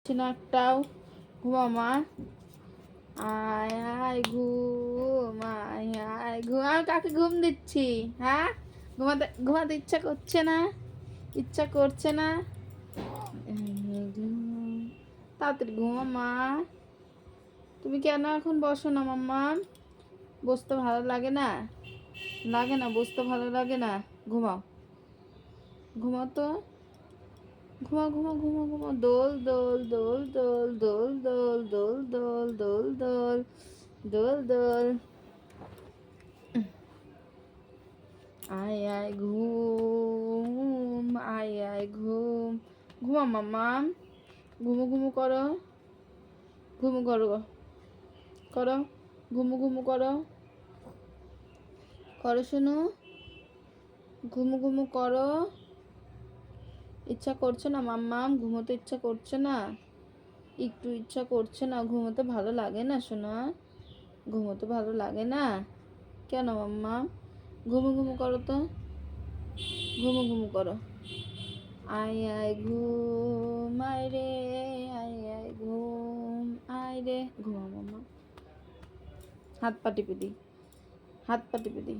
না একটাও। ঘুমা মা, আয় আয় ঘুম, আয় আয় ঘুম। আমি কাকে ঘুম দিচ্ছি? হ্যাঁ, ঘুমাতে ঘুমাতে ইচ্ছা করছে না? ইচ্ছা করছে না? তাড়াতাড়ি ঘুমা মা। তুমি কেন এখন বসো না মাম্মা? বসতে ভালো লাগে না? লাগে না, বসতে ভালো লাগে না? ঘুমাও, ঘুমাও তো। ঘুমাও ঘুমাও ঘুমাও ঘুমাও। দোল দোল দোল দোল দোল দোল দোল দোল দোল দোল দোল দোল। আয় আয় ঘুম, আয় আয় ঘুম। ঘুমা মাম্মা, ঘুমু ঘুমু করো, ঘুমু করো, করো, ঘুমু ঘুমু করো, করো শুনু, ঘুমু ঘুমু করো। ইচ্ছা করছে না মাম্মা? ঘুমোতে ইচ্ছা করছে না? একটু ইচ্ছা করছে না? ঘুমোতে ভালো লাগে না সোনা? ঘুমোতে ভালো লাগে না কেন মাম্মা? ঘুমু ঘুমু করো তো, ঘুমু ঘুমু করো। আয় আয় ঘুম, আয় রে, আয় আয় ঘুম, আয় রে। ঘুমা মাম্মা, হাত পা টিপে দিই, হাত পা টিপে দিই।